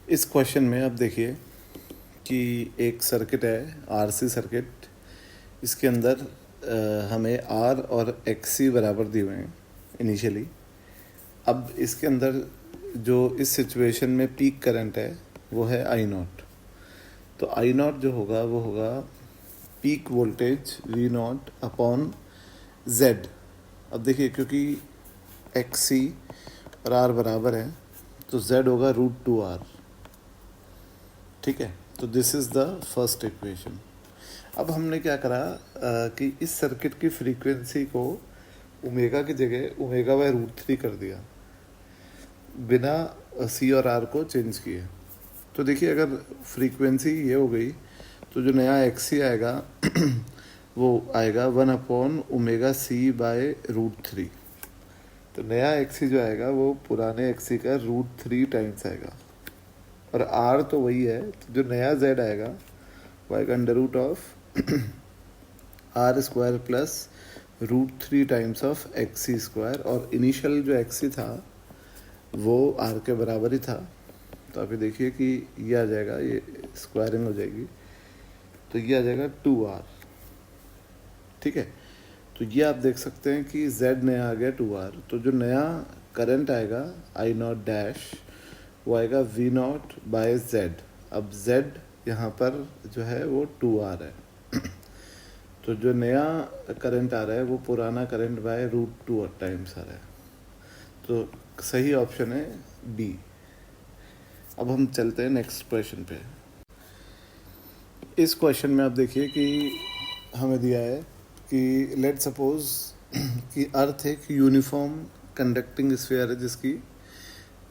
इस क्वेश्चन में आप देखिए कि एक सर्किट है आरसी सर्किट। इसके अंदर हमें आर और एक्सी बराबर दिए हुए हैं इनिशियली। अब इसके अंदर जो इस सिचुएशन में पीक करंट है वो है आई नॉट। तो आई नॉट जो होगा वो होगा peak voltage V not upon Z. अब देखिए क्योंकि एक्सी और आर बराबर है तो जेड होगा √2r। ठीक है, तो this is the first equation. अब हमने क्या करा कि इस सर्किट की फ्रीक्वेंसी को ओमेगा की जगह ओमेगा/√3 कर दिया बिना सी और आर को चेंज किए। तो देखिए अगर फ्रीक्वेंसी ये हो गई तो जो नया एक्सी आएगा वो आएगा 1/ωc/√3। तो नया एक्सी जो आएगा वो पुराने एक्सी का √3 टाइम्स आएगा। और आर तो वही है, तो जो नया जेड आएगा वो आएगा √r² plus √3 times of XC²। और इनिशियल जो एक्सी था वो आर के बराबर ही था। तो आप ये देखिए कि ये आ जाएगा, ये स्क्वायरिंग हो जाएगी तो ये आ जाएगा 2r। ठीक है, तो ये आप देख सकते हैं कि z नया आ गया 2r। तो जो नया करंट आएगा आई नॉट डैश वो आएगा V0/Z। अब z यहाँ पर जो है वो 2r है। तो जो नया करंट आ रहा है वो पुराना करंट बाय √2 टाइम्स आ रहा है। तो सही ऑप्शन है बी। अब हम चलते हैं नेक्स्ट क्वेश्चन पे। इस क्वेश्चन में आप देखिए कि हमें दिया है कि लेट सपोज कि अर्थ एक यूनिफॉर्म कंडक्टिंग स्फीयर है जिसकी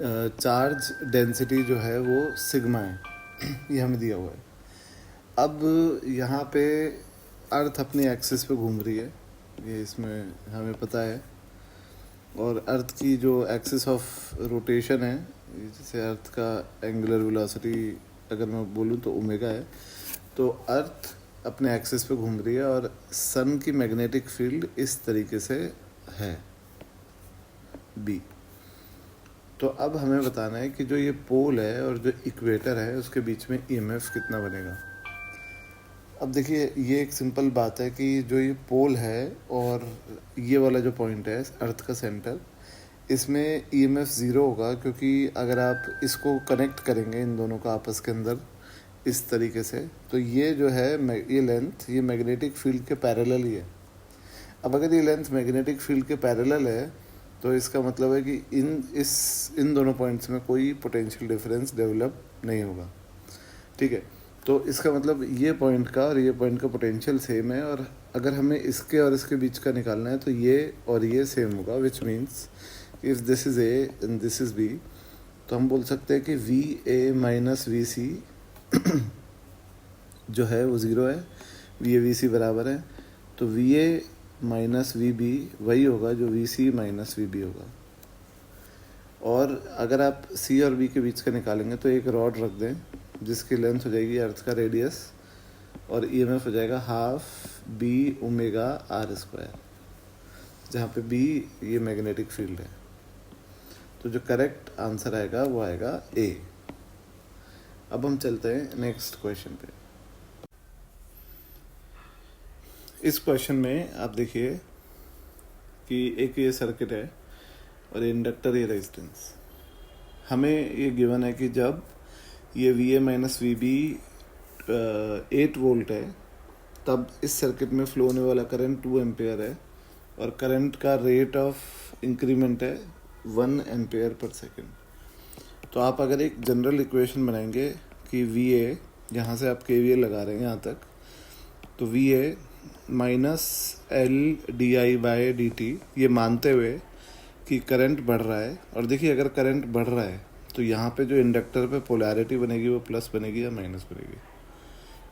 चार्ज डेंसिटी जो है वो सिग्मा है। ये हमें दिया हुआ है। अब यहाँ पे अर्थ अपनी एक्सिस पे घूम रही है, ये इसमें हमें पता है। और अर्थ की जो एक्सिस ऑफ रोटेशन है, जैसे अर्थ का एंगुलर वेलोसिटी अगर मैं बोलूँ तो ओमेगा है। तो अर्थ अपने एक्सिस पे घूम रही है और सन की मैग्नेटिक फील्ड इस तरीके से है बी। तो अब हमें बताना है कि जो ये पोल है और जो इक्वेटर है उसके बीच में ईएमएफ कितना बनेगा। अब देखिए ये एक सिंपल बात है कि जो ये पोल है और ये वाला जो पॉइंट है अर्थ का सेंटर, इसमें ईएमएफ ज़ीरो होगा क्योंकि अगर आप इसको कनेक्ट करेंगे इन दोनों का आपस के अंदर इस तरीके से तो ये जो है ये लेंथ ये मैग्नेटिक फील्ड के पैरेलल ही है। अब अगर ये लेंथ मैग्नेटिक फील्ड के पैरेलल है तो इसका मतलब है कि इन दोनों पॉइंट्स में कोई पोटेंशियल डिफरेंस डेवलप नहीं होगा। ठीक है, तो इसका मतलब ये पॉइंट का और ये पॉइंट का पोटेंशियल सेम है। और अगर हमें इसके और इसके बीच का निकालना है तो ये और ये सेम होगा, which means if this is A and this is B, तो हम बोल सकते हैं कि VA-VC जो है वो ज़ीरो है, VA-VC बराबर है। तो VA-VB वही होगा जो VC-VB होगा। और अगर आप C और B के बीच का निकालेंगे तो एक रॉड रख दें जिसकी लेंथ हो जाएगी अर्थ का रेडियस और ईएमएफ हो जाएगा ½BωR², जहाँ पे B ये मैग्नेटिक फील्ड है। तो जो करेक्ट आंसर आएगा वो आएगा A। अब हम चलते हैं नेक्स्ट क्वेश्चन पे। इस क्वेश्चन में आप देखिए कि एक ये सर्किट है और इंडक्टर ये रेजिस्टेंस। हमें ये गिवन है कि जब ये VA-VB 8 वोल्ट है तब इस सर्किट में फ्लो होने वाला करंट 2 एम्पेयर है और करंट का रेट ऑफ इंक्रीमेंट है 1 एम्पेयर पर सेकेंड। तो आप अगर एक जनरल इक्वेशन बनाएंगे कि VA, यहाँ से आप KVL लगा रहे हैं यहाँ तक, तो VA -LdI/dt ये मानते हुए कि करंट बढ़ रहा है। और देखिए अगर करंट बढ़ रहा है तो यहाँ पे जो इंडक्टर पे पोलैरिटी बनेगी वो प्लस बनेगी या माइनस बनेगी।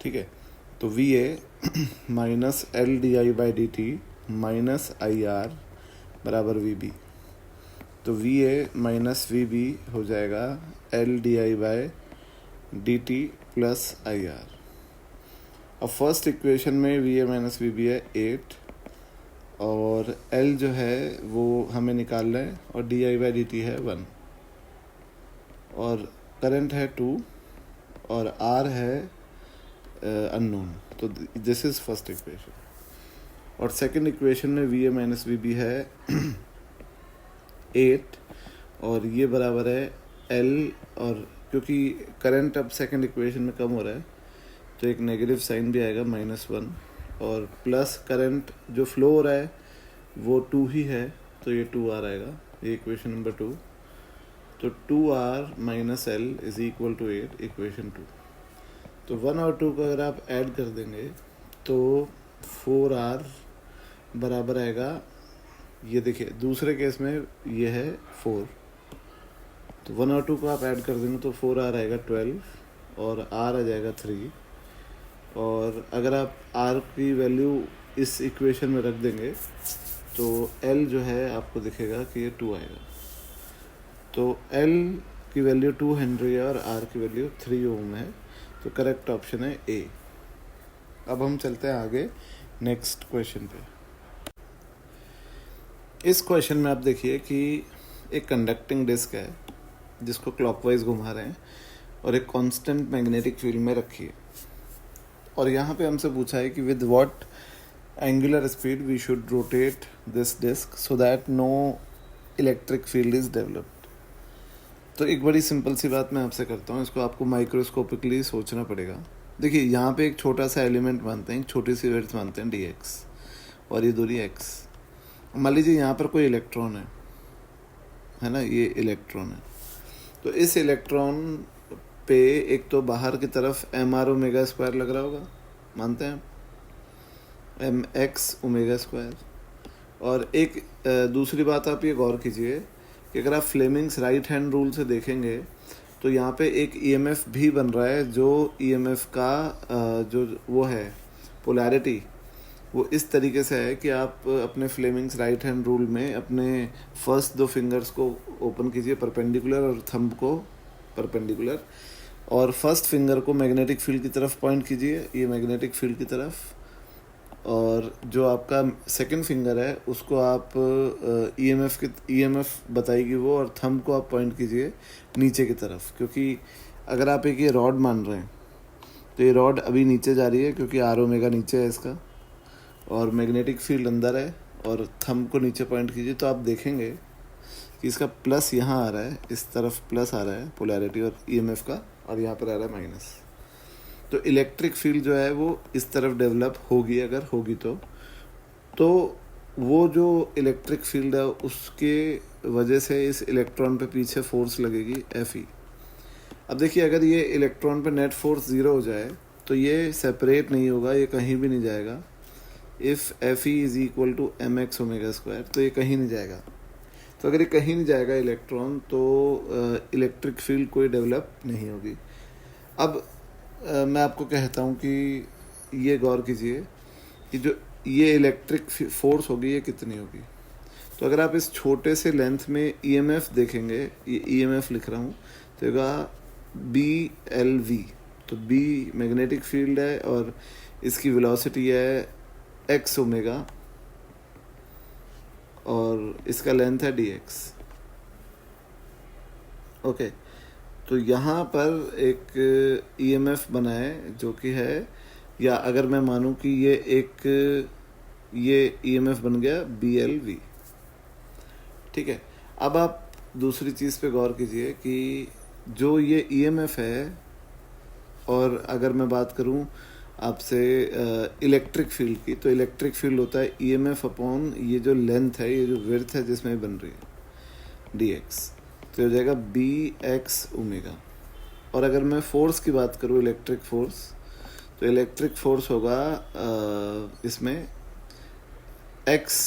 ठीक है, तो VA -LdI/dt -IR बराबर VB। तो VA -VB हो जाएगा LdI/dt प्लस IR। अब फर्स्ट इक्वेशन में VA-VB है 8 और L जो है वो हमें निकालना है और dI/dt है 1। और करंट है 2 और आर है अननोन, तो दिस इज फर्स्ट इक्वेशन। और सेकंड इक्वेशन में V A minus V B है 8 और ये बराबर है एल, और क्योंकि करंट अब सेकंड इक्वेशन में कम हो रहा है तो एक नेगेटिव साइन भी आएगा -1, और प्लस करंट जो फ्लो हो रहा है वो 2 ही है तो ये 2R आएगा, ये इक्वेशन नंबर 2। तो 2R minus L is equal to 8, equation 2। तो 1 और 2 को अगर आप ऐड कर देंगे तो 4R बराबर आएगा, ये देखिए दूसरे केस में ये है 4, तो 1 और 2 को आप ऐड कर देंगे तो 4R आएगा 12 और R आ जाएगा 3। और अगर आप R की वैल्यू इस इक्वेशन में रख देंगे तो L जो है आपको दिखेगा कि ये 2 आएगा। तो L की वैल्यू 2 हेनरी है और R की वैल्यू 3 ओम है, तो करेक्ट ऑप्शन है A। अब हम चलते हैं आगे नेक्स्ट क्वेश्चन पे। इस क्वेश्चन में आप देखिए कि एक कंडक्टिंग डिस्क है जिसको क्लॉकवाइज घुमा रहे हैं और एक कांस्टेंट मैग्नेटिक फील्ड में रखी है, और यहाँ पे हमसे पूछा है कि with what angular speed we should rotate this disc so that no electric field is developed. तो एक बड़ी सिंपल सी बात मैं आपसे करता हूँ, इसको आपको माइक्रोस्कोपिकली सोचना पड़ेगा। देखिए यहाँ पे एक छोटा सा एलिमेंट मानते हैं, एक छोटी सी विड्थ मानते हैं dx, और ये दूरी x। मान लीजिए यहाँ पर कोई इलेक्ट्रॉन है ना, ये इलेक्ट्रॉन है, तो इस इलेक्ट्रॉन पे एक तो बाहर की तरफ mr ओमेगा स्क्वायर लग रहा होगा, मानते हैं mx ओमेगा स्क्वायर। और एक दूसरी बात आप ये गौर कीजिए कि अगर आप फ्लेमिंग्स राइट हैंड रूल से देखेंगे तो यहाँ पे एक ईएमएफ भी बन रहा है, जो ईएमएफ का जो वो है पोलैरिटी वो इस तरीके से है कि आप अपने फ्लेमिंग्स राइट हैंड रूल में अपने फर्स्ट 2 फिंगर्स को ओपन कीजिए परपेंडिकुलर और थंब को परपेंडिकुलर, और फर्स्ट फिंगर को मैग्नेटिक फील्ड की तरफ पॉइंट कीजिए, ये मैग्नेटिक फील्ड की तरफ, और जो आपका सेकंड फिंगर है उसको आप ईएमएफ बताएगी वो, और थंब को आप पॉइंट कीजिए नीचे की तरफ, क्योंकि अगर आप एक ये रॉड मान रहे हैं तो ये रॉड अभी नीचे जा रही है क्योंकि आर ओमेगा नीचे है इसका, और मैग्नेटिक फील्ड अंदर है, और थंब को नीचे पॉइंट कीजिए तो आप देखेंगे कि इसका प्लस यहाँ आ रहा है, इस तरफ प्लस आ रहा है पोलैरिटी और ईएमएफ का, और यहाँ पर आ रहा है माइनस। तो इलेक्ट्रिक फील्ड जो है वो इस तरफ डेवलप होगी, अगर होगी तो वो जो इलेक्ट्रिक फील्ड है उसके वजह से इस इलेक्ट्रॉन पे पीछे फोर्स लगेगी Fe। अब देखिए अगर ये इलेक्ट्रॉन पे नेट फोर्स 0 हो जाए तो ये सेपरेट नहीं होगा, ये कहीं भी नहीं जाएगा। If Fe is equal to mx omega square, तो ये कहीं नहीं जाएगा। तो अगर ये कहीं नहीं जाएगा इलेक्ट्रॉन तो इलेक्ट्रिक फील्ड कोई डेवलप नहीं होगी। अब मैं आपको कहता हूँ कि ये गौर कीजिए कि जो ये इलेक्ट्रिक फोर्स होगी ये कितनी होगी। तो अगर आप इस छोटे से लेंथ में ईएमएफ देखेंगे, ये ईएमएफ लिख रहा हूँ, तो होगा BLV। तो B मैग्नेटिक फील्ड है और इसकी वेलोसिटी है x ओमेगा और इसका लेंथ है dx। ओके, तो यहाँ पर एक ईएमएफ बना है जो कि है, या अगर मैं मानूँ कि ये ईएमएफ बन गया BLV। ठीक है, अब आप दूसरी चीज़ पे गौर कीजिए कि जो ये ईएमएफ है, और अगर मैं बात करूँ आपसे इलेक्ट्रिक फील्ड की, तो इलेक्ट्रिक फील्ड होता है ईएमएफ अपॉन ये जो लेंथ है, ये जो विड्थ है जिसमें बन रही है dx, तो हो जाएगा bx ओमेगा। और अगर मैं फोर्स की बात करूँ, इलेक्ट्रिक फोर्स, तो इलेक्ट्रिक फोर्स होगा इसमें x,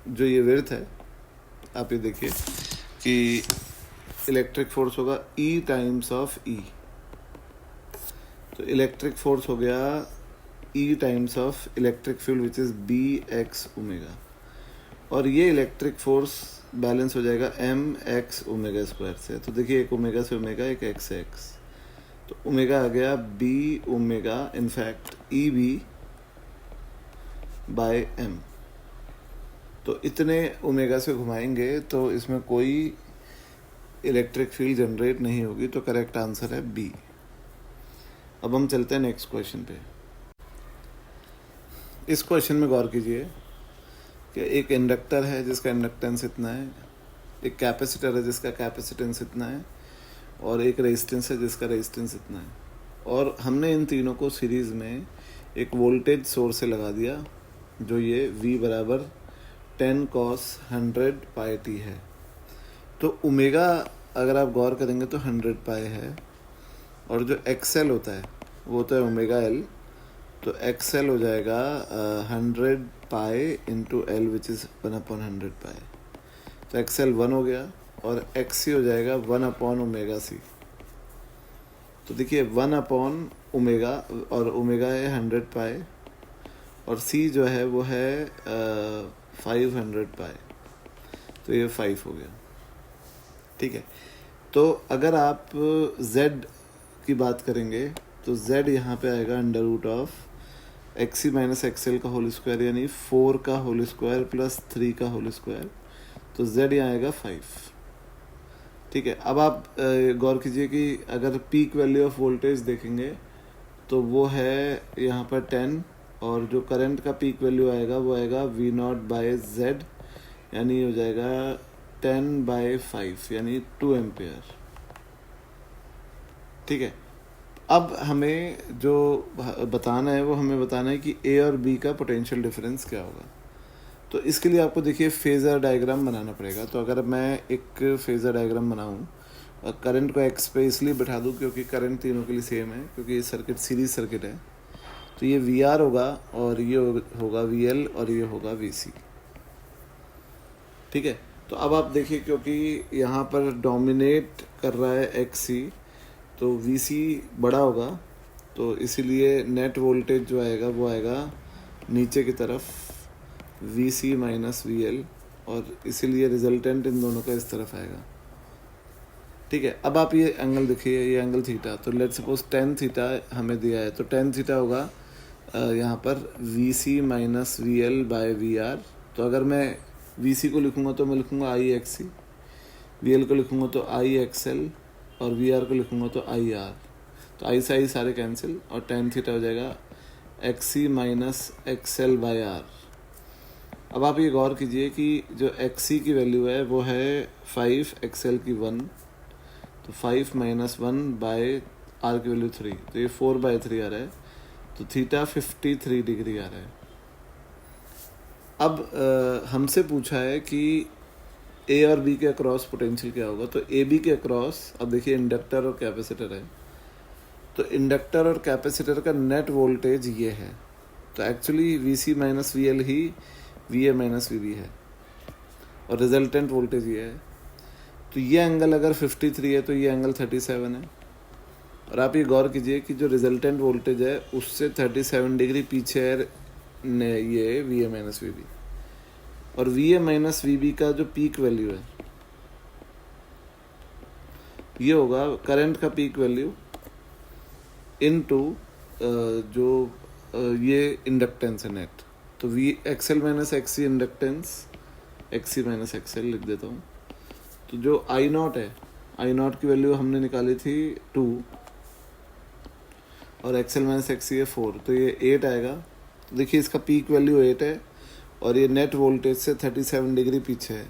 जो ये विड्थ है, आप ये देखिए कि इलेक्ट्रिक फोर्स होगा E टाइम्स ऑफ E। तो इलेक्ट्रिक फोर्स हो गया E times of electric field which is bx omega, और ये इलेक्ट्रिक फोर्स बैलेंस हो जाएगा mx ओमेगा स्क्वायर से। तो देखिए एक ओमेगा से ओमेगा, एक x से x, तो ओमेगा आ गया b omega in fact EB by m। तो इतने ओमेगा से घुमाएंगे तो इसमें कोई इलेक्ट्रिक फील्ड जनरेट नहीं होगी, तो करेक्ट आंसर है बी। अब हम चलते हैं नेक्स्ट क्वेश्चन पे। इस क्वेश्चन में गौर कीजिए कि एक इंडक्टर है जिसका इंडक्टेंस इतना है, एक कैपेसिटर है जिसका कैपेसिटेंस इतना है, और एक रेजिस्टेंस है जिसका रेजिस्टेंस इतना है, और हमने इन तीनों को सीरीज़ में एक वोल्टेज सोर्स से लगा दिया, जो ये V बराबर 10 cos 100 पाई टी है। तो ओमेगा अगर आप गौर करेंगे तो 100 पाई है, और जो XL होता है वो होता है ओमेगा L, तो XL हो जाएगा 100 pi into L which is 1/100 पाई, तो XL 1 हो गया, और XC हो जाएगा 1/ओमेगा C। तो देखिए 1/ओमेगा, और ओमेगा है 100 पाई, और C जो है वो है 500 पाई, तो ये 5 हो गया। ठीक है, तो अगर आप Z की बात करेंगे तो Z यहाँ पे आएगा under root of XC minus XL का होल स्क्वायर, यानी 4 का होल स्क्वायर प्लस 3 का होल स्क्वायर, तो Z यहाँ आएगा 5। ठीक है, अब आप गौर कीजिए कि अगर पीक वैल्यू ऑफ वोल्टेज देखेंगे तो वो है यहाँ पर 10, और जो करंट का पीक वैल्यू आएगा वो आएगा V0/Z, यानी हो जाएगा 10/5, यानी 2 एम्पेयर। ठीक है, अब हमें जो बताना है वो हमें बताना है कि A और B का पोटेंशियल डिफरेंस क्या होगा। तो इसके लिए आपको देखिए फेज़र डायग्राम बनाना पड़ेगा। तो अगर मैं एक फेज़र डायग्राम बनाऊं और करंट को X पे इसलिए बैठा दूं क्योंकि करंट तीनों के लिए सेम है, क्योंकि ये सर्किट सीरीज सर्किट है, तो ये VR होगा, और ये होगा VL, और ये होगा VC। ठीक है, तो अब आप देखिए क्योंकि यहाँ पर डोमिनेट कर रहा है XC, तो VC बड़ा होगा, तो इसीलिए नेट वोल्टेज जो आएगा वो आएगा नीचे की तरफ VC माइनस VL, और इसीलिए रिजल्टेंट इन दोनों का इस तरफ आएगा। ठीक है, अब आप ये एंगल देखिए, ये एंगल थीटा, तो लेट्स सपोज tan थीटा हमें दिया है, तो tan थीटा होगा यहाँ पर VC minus VL by VR। तो अगर मैं VC को लिखूँगा तो मैं लिखूँगा IXC, VL को लिखूँगा तो IXL, और VR को लिखूँगा तो IR। तो I से I सारे कैंसिल, और tan थीटा हो जाएगा XC minus XL by R। अब आप ये गौर कीजिए कि जो XC की वैल्यू है वो है 5, XL की 1, तो 5 माइनस 1 बाय R की वैल्यू 3, तो ये 4/3 आ रहा है, तो थीटा 53 डिग्री आ रहा है। अब हमसे पूछा है कि A और B के अक्रॉस पोटेंशियल क्या होगा। तो AB के अक्रॉस, अब देखिए इंडक्टर और कैपेसिटर है, तो इंडक्टर और कैपेसिटर का नेट वोल्टेज ये है, तो एक्चुअली VC माइनस VL ही VA माइनस VB है, और रिजल्टेंट वोल्टेज ये है। तो ये एंगल अगर 53 है तो ये एंगल 37 है, और आप ये गौर कीजिए कि जो रिजल्टेंट वोल्टेज है उससे 37 डिग्री पीछे है ये VA माइनस VB, और VA माइनस VB का जो पीक वैल्यू है ये होगा करंट का पीक वैल्यू इनटू जो ये इंडक्टेंस है नेट, तो XL minus XC inductance, XC minus XL लिख देता हूँ। तो जो I0 है, I0 की वैल्यू हमने निकाली थी 2, और XL माइनस XC है 4, तो ये 8 आएगा। तो देखिए इसका पीक वैल्यू 8 है, और ये नेट वोल्टेज से 37 डिग्री पीछे है,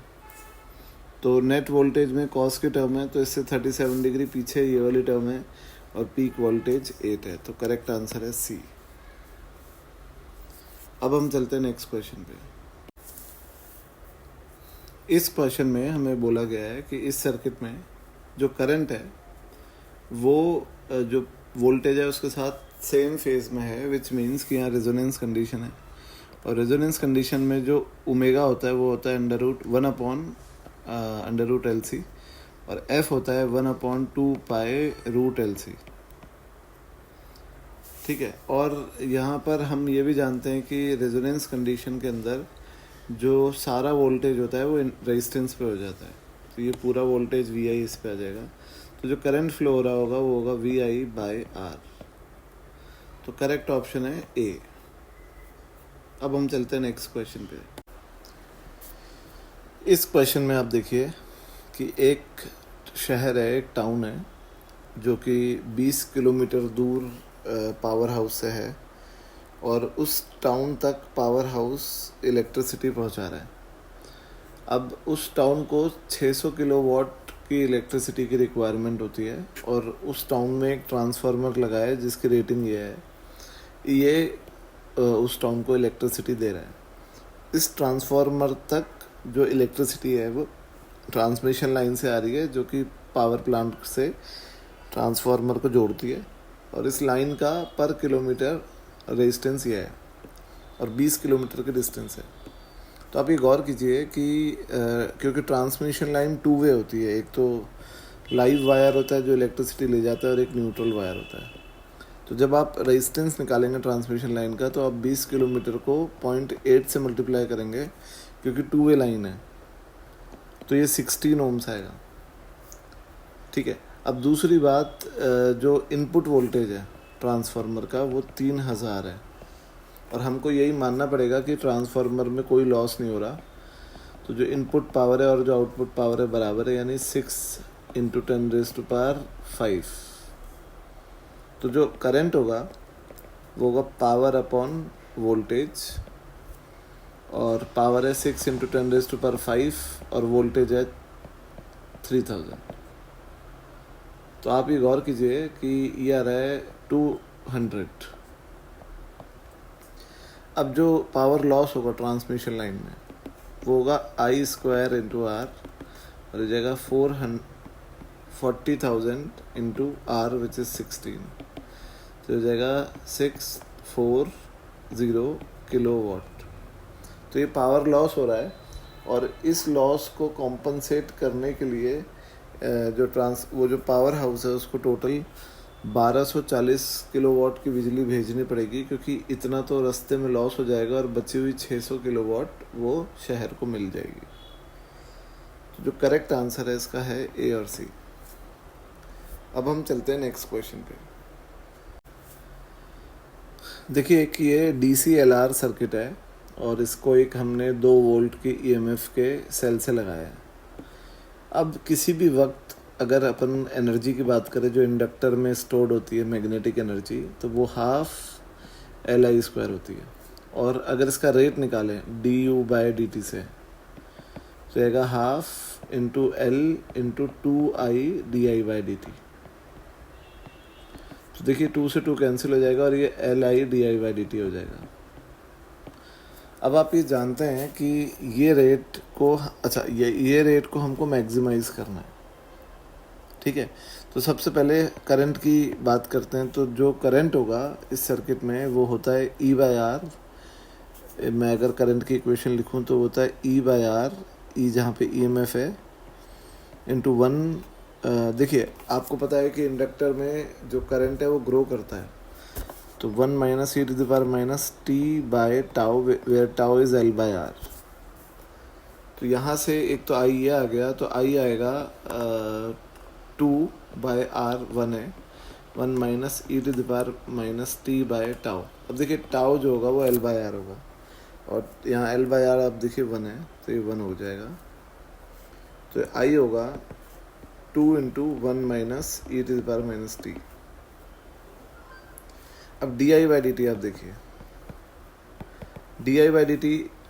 तो नेट वोल्टेज में कॉस की टर्म है, तो इससे 37 डिग्री पीछे ये वाली टर्म है, और पीक वोल्टेज 8 है, तो करेक्ट आंसर है C। अब हम चलते हैं नेक्स्ट क्वेश्चन पे। इस क्वेश्चन में हमें बोला गया है कि इस सर्किट में जो करंट है वो जो वोल्टेज है उसके साथ सेम फेज में है, विच मीन्स कि यहाँ रेजोनेंस कंडीशन है, और रेजोनेंस कंडीशन में जो ओमेगा होता है वो होता है अंडर रूट 1/√LC, और F होता है 1/2 पाई रूट LC। ठीक है, और यहाँ पर हम ये भी जानते हैं कि रेजोनेंस कंडीशन के अंदर जो सारा वोल्टेज होता है वो रेजिस्टेंस पे हो जाता है, तो ये पूरा वोल्टेज VI इस पे आ जाएगा, तो जो करंट फ्लो हो रहा होगा वो होगा VI/R। तो करेक्ट ऑप्शन है A। अब हम चलते हैं नेक्स्ट क्वेश्चन पे। इस क्वेश्चन में आप देखिए कि एक शहर है, एक टाउन है जो कि 20 किलोमीटर दूर पावर हाउस से है और उस टाउन तक पावर हाउस इलेक्ट्रिसिटी पहुंचा रहा है। अब उस टाउन को 600 किलोवाट की इलेक्ट्रिसिटी की रिक्वायरमेंट होती है और उस टाउन में एक ट्रांसफार्मर लगा है जिसकी रेटिंग ये है, ये उस टाउन को इलेक्ट्रिसिटी दे रहा है। इस ट्रांसफार्मर तक जो इलेक्ट्रिसिटी है वो ट्रांसमिशन लाइन से आ रही है जो कि पावर प्लांट से ट्रांसफार्मर को जोड़ती है और इस लाइन का पर किलोमीटर रेजिस्टेंस ये है और 20 किलोमीटर की डिस्टेंस है। तो आप ये गौर कीजिए कि क्योंकि ट्रांसमिशन लाइन टू वे होती है, एक तो लाइव वायर होता है जो इलेक्ट्रिसिटी ले जाता है और एक न्यूट्रल वायर होता है। तो जब आप रेजिस्टेंस निकालेंगे ट्रांसमिशन लाइन का तो आप 20 किलोमीटर को 0.8 से मल्टीप्लाई करेंगे क्योंकि टू वे लाइन है, तो ये 16 ओम्स आएगा। ठीक है, अब दूसरी बात, जो इनपुट वोल्टेज है ट्रांसफार्मर का वो 3000 है और हमको यही मानना पड़ेगा कि ट्रांसफार्मर में कोई लॉस नहीं हो रहा। तो जो इनपुट पावर है और जो आउटपुट पावर है बराबर है, यानी 6 × 10⁵। तो जो करंट होगा वो होगा पावर अपॉन वोल्टेज और पावर है 6 × 10⁵ और वोल्टेज है 3000। तो आप ये गौर कीजिए कि ये आ रहा है 200। अब जो पावर लॉस होगा ट्रांसमिशन लाइन में वो होगा I² × R और ये जाएगा 40,000 × R विच इज़ 16, तो हो जाएगा 640 किलोवाट। तो ये पावर लॉस हो रहा है और इस लॉस को कॉम्पनसेट करने के लिए वो जो पावर हाउस है उसको टोटल 1240 किलोवाट की बिजली भेजनी पड़ेगी क्योंकि इतना तो रास्ते में लॉस हो जाएगा और बची हुई 600 किलोवाट वो शहर को मिल जाएगी। तो जो करेक्ट आंसर है इसका है ए और सी। अब हम चलते हैं नेक्स्ट क्वेश्चन पे। देखिए कि ये DCLR सर्किट है और इसको एक हमने 2 वोल्ट की EMF के सेल से लगाया है। अब किसी भी वक्त अगर अपन एनर्जी की बात करें जो इंडक्टर में स्टोर्ड होती है मैग्नेटिक एनर्जी, तो वो ½ Li² होती है और अगर इसका रेट निकालें du/dt से तो आएगा ½ × L × 2I di/dt। तो देखिए 2 से 2 कैंसिल हो जाएगा और ये Li di/dt हो जाएगा। अब आप ये जानते हैं कि ये रेट को ये रेट को हमको मैक्सिमाइज करना है। ठीक है, तो सबसे पहले करंट की बात करते हैं। तो जो करंट होगा इस सर्किट में वो होता है E/R। मैं अगर करंट की इक्वेशन लिखूं तो होता है E/R, E जहाँ पे EMF है × 1। देखिए आपको पता है कि इंडक्टर में जो करंट है वो ग्रो करता है, तो 1 - e⁻t/τ where tau is L/R। तो यहाँ से एक तो I ये आ गया, तो I आएगा 2/R 1 है, 1 - e⁻t/τ। अब देखिए टाउ जो होगा वो L/R होगा और यहाँ L/R आप देखिए 1 है तो ये 1 हो जाएगा। तो I होगा 2 × 1 - e⁻t। अब di/dt आप देखिए, di/dt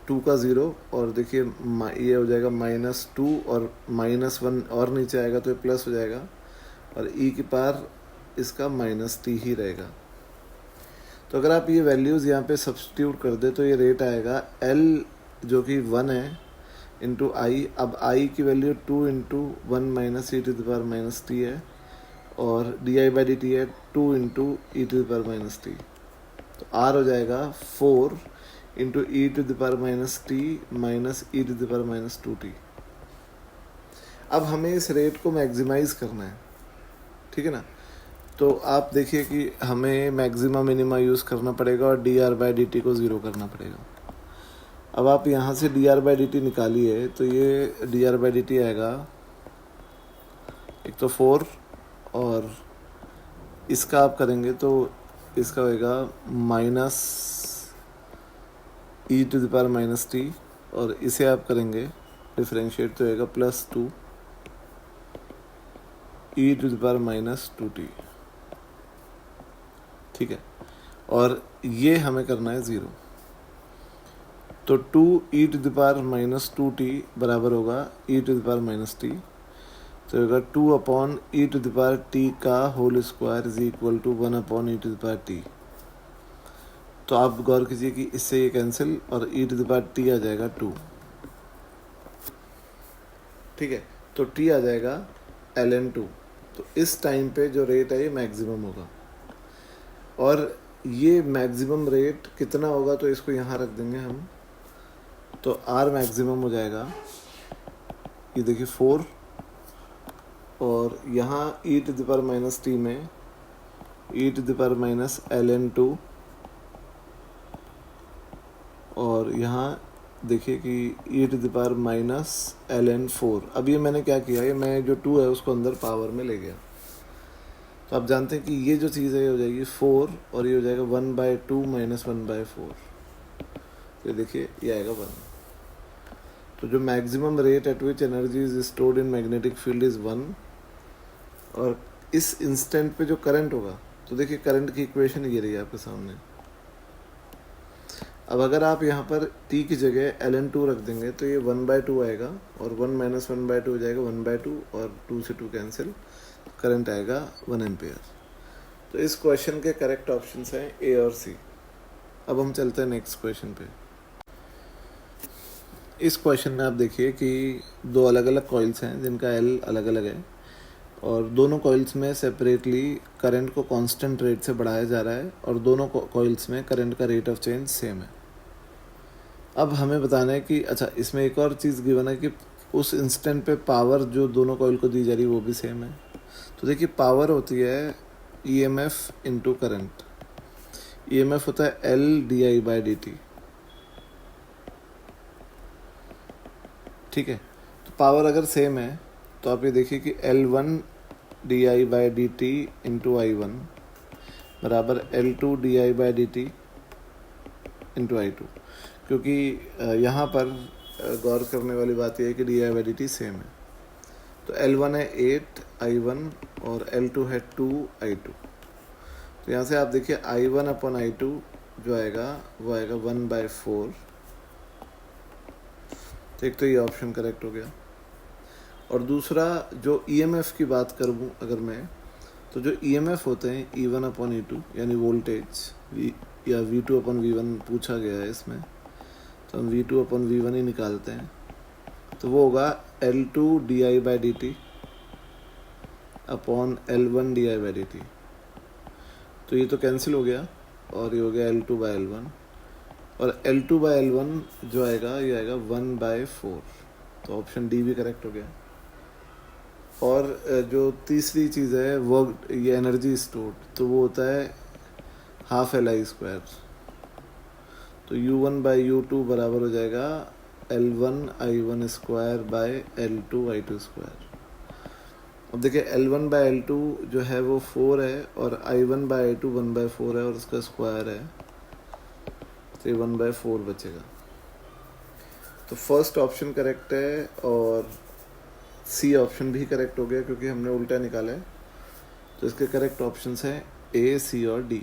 2 का 0 और देखिए ये हो जाएगा -2 और -1 और नीचे आएगा तो ये प्लस हो जाएगा और e की पावर इसका -t ही रहेगा। तो अगर आप ये वैल्यूज़ यहाँ पे सब्स्टिट्यूट कर दे तो ये रेट आएगा L जो कि 1 है × I। अब I की वैल्यू 2 × 1 - e⁻t है और di/dt है 2 × e⁻t। तो R हो जाएगा 4 × e⁻t - e⁻2t। अब हमें इस रेट को मैक्सिमाइज करना है, ठीक है ना। तो आप देखिए कि हमें मैक्सिमा मिनिमा यूज़ करना पड़ेगा और dr/dt को 0 करना पड़ेगा। अब आप यहाँ से dr/dt निकालिए तो ये dr/dt आएगा एक तो 4 और इसका आप करेंगे तो इसका होएगा -e⁻t और इसे आप करेंगे डिफरेंशिएट तो होएगा +2 e to the power minus 2t, ठीक है, और ये हमें करना है 0। तो 2 e to the power minus 2t बराबर होगा e to the power minus t, तो होगा 2 upon e to the power t का whole square is equal to 1 upon e to the power t. तो आप गौर कीजिए कि इससे ये कैंसिल और e to the power t आ जाएगा 2, ठीक है, तो टी आ जाएगा ln2। तो इस टाइम पे जो रेट है ये मैक्सिमम होगा, और ये मैक्सिमम रेट कितना होगा तो इसको यहाँ रख देंगे हम। तो r मैक्सिमम हो जाएगा, ये देखिए 4, और यहाँ e to the power minus t में e to the power minus ln2, और यहाँ देखिए कि e to the power minus ln4। अब ये मैंने क्या किया, ये मैं जो 2 है उसको अंदर पावर में ले गया। तो आप जानते हैं कि ये जो चीज़ है ये हो जाएगी 4, और ये हो जाएगा 1/2 माइनस 1/4। तो देखिए ये आएगा 1। तो जो maximum rate at which energy is stored in magnetic field is 1, और इस इंस्टेंट पे जो करंट होगा, तो देखिए करंट की इक्वेशन ये रही है आपके सामने। अब अगर आप यहाँ पर t की जगह ln2 रख देंगे तो ये 1/2 आएगा, और 1 माइनस 1/2 हो जाएगा 1/2, और 2 से 2 कैंसिल, करंट आएगा 1 एम्पेयर। तो इस क्वेश्चन के करेक्ट ऑप्शंस हैं ए और सी। अब हम चलते हैं नेक्स्ट क्वेश्चन पे। इस क्वेश्चन में आप देखिए कि दो अलग अलग कॉइल्स हैं जिनका L अलग अलग है, और दोनों कॉइल्स में सेपरेटली करंट को कांस्टेंट रेट से बढ़ाया जा रहा है, और दोनों कॉइल्स में करंट का रेट ऑफ चेंज सेम है। अब हमें बताना है कि अच्छा, इसमें एक और चीज़ गिवन है कि उस इंस्टेंट पे पावर जो दोनों कॉइल को दी जा रही है वो भी सेम है। तो देखिए पावर होती है ईएमएफ इनटू करंट। ईएमएफ होता है L/di/dt, ठीक है। तो पावर अगर सेम है तो आप ये देखिए कि L1/di/dt इंटू I1 बराबर L2/di/dt इंटू I2, क्योंकि यहाँ पर गौर करने वाली बात यह है कि di/dt सेम है। तो L1 है 8 I1 और L2 है 2 I2। तो यहाँ से आप देखिए I1 अपॉन I2 जो आएगा वो आएगा 1/4। तो एक तो ये ऑप्शन करेक्ट हो गया, और दूसरा जो ईएमएफ की बात करूँ अगर मैं, तो जो ईएमएफ होते हैं E1 अपॉन E2 यानी वोल्टेज या V2 अपॉन V1 पूछा गया है इसमें, तो हम V2 अपॉन V1 ही निकालते हैं। तो वो होगा L2/di/dt अपॉन L1/di/dt। तो ये तो कैंसिल हो गया, और ये हो गया L2/L1, और L2/L1 जो आएगा ये आएगा 1/4। तो ऑप्शन डी भी करेक्ट हो गया। और जो तीसरी चीज़ है वर्क, ये एनर्जी स्टोर्ड, तो वो होता है ½ Li²। तो U1/U2 बराबर हो जाएगा L1I1² अब देखिए L1/L2 जो है वो 4 है, और I1/I2 1/4 है, और उसका स्क्वायर है, तो 1/4 बचेगा। तो फर्स्ट ऑप्शन करेक्ट है, और सी ऑप्शन भी करेक्ट हो गया क्योंकि हमने उल्टा निकाला है। तो इसके करेक्ट ऑप्शंस हैं ए, सी और डी।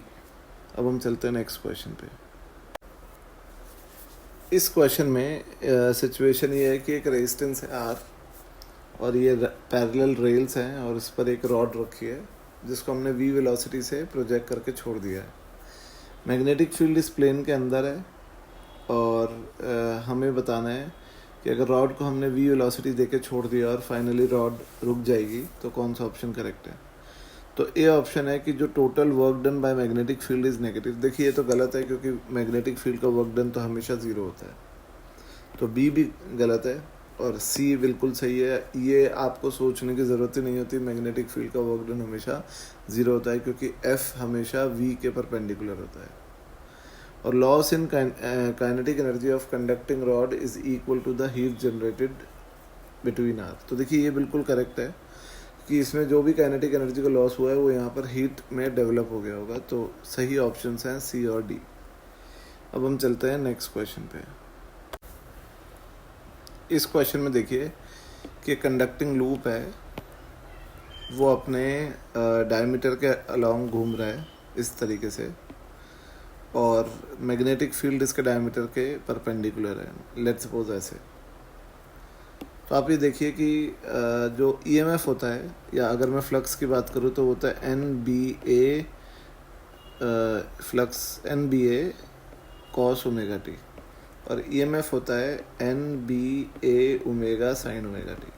अब हम चलते हैं नेक्स्ट क्वेश्चन पे। इस क्वेश्चन में सिचुएशन ये है कि एक रेजिस्टेंस है आर, और ये पैरेलल रेल्स हैं, और इस पर एक रॉड रखी है जिसको हमने v वेलोसिटी से प्रोजेक्ट करके छोड़ दिया है। मैग्नेटिक फील्ड इस प्लेन के अंदर है, और हमें बताना है कि अगर रॉड को हमने v वेलोसिटी देके छोड़ दिया और फाइनली रॉड रुक जाएगी तो कौन सा ऑप्शन करेक्ट है। तो ए ऑप्शन है कि जो total work done by magnetic field is negative. देखिए ये तो गलत है, क्योंकि मैग्नेटिक फील्ड का वर्क डन तो हमेशा ज़ीरो होता है। तो बी भी गलत है, और सी बिल्कुल सही है। ये आपको सोचने की ज़रूरत ही नहीं होती, मैग्नेटिक फील्ड का वर्क डन हमेशा ज़ीरो होता है, क्योंकि एफ हमेशा वी के परपेंडिकुलर होता है। और loss in kinetic energy of conducting rod is equal to the heat generated between R. तो देखिए ये बिल्कुल करेक्ट है कि इसमें जो भी काइनेटिक एनर्जी का लॉस हुआ है वो यहाँ पर हीट में डेवलप हो गया होगा। तो सही ऑप्शंस हैं सी और डी। अब हम चलते हैं नेक्स्ट क्वेश्चन पे। इस क्वेश्चन में देखिए कि कंडक्टिंग लूप है, वो अपने डायमीटर के अलोंग घूम रहा है इस तरीके से, और मैग्नेटिक फील्ड इसके डायमीटर के परपेंडिकुलर है, लेट्स सपोज ऐसे। तो आप ये देखिए कि जो ईएमएफ होता है, या अगर मैं फ्लक्स की बात करूँ तो होता है एन बी ए फ्लक्स, एन बी ए कॉस ओमेगा टी, और ईएमएफ होता है एन बी ए ओमेगा साइन ओमेगा टी।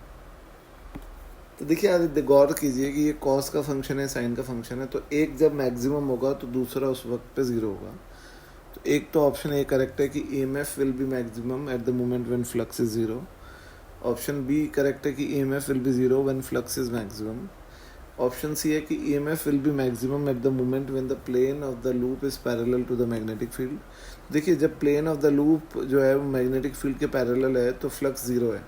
तो देखिए आप गौर कीजिए कि ये कॉस का फंक्शन है, साइन का फंक्शन है, तो एक जब मैक्सिमम होगा तो दूसरा उस वक्त पे ज़ीरो होगा। तो एक तो ऑप्शन ए करेक्ट है कि EMF will be maximum at the moment when flux is zero. Option B correct है कि EMF will be zero when flux is maximum. Option C है कि EMF will be maximum at the moment when the plane of the loop is parallel to the magnetic field. देखिए जब plane of the loop जो है वो magnetic field के parallel है तो फ्लक्स ज़ीरो है,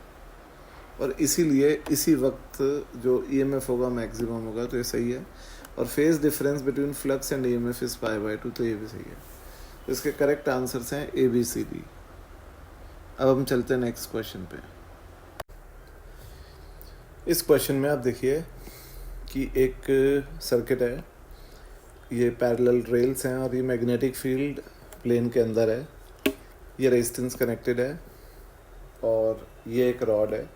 और इसीलिए इसी वक्त जो ईएमएफ होगा मैक्सिमम होगा, तो ये सही है। और phase difference between flux and EMF is π/2, तो ये भी सही है। तो इसके करेक्ट आंसर्स हैं ए बी सी डी। अब हम चलते हैं नेक्स्ट क्वेश्चन पे। इस क्वेश्चन में आप देखिए कि एक सर्किट है, ये पैरेलल रेल्स हैं और ये मैग्नेटिक फील्ड प्लेन के अंदर है, ये रेजिस्टेंस कनेक्टेड है, और ये एक रॉड है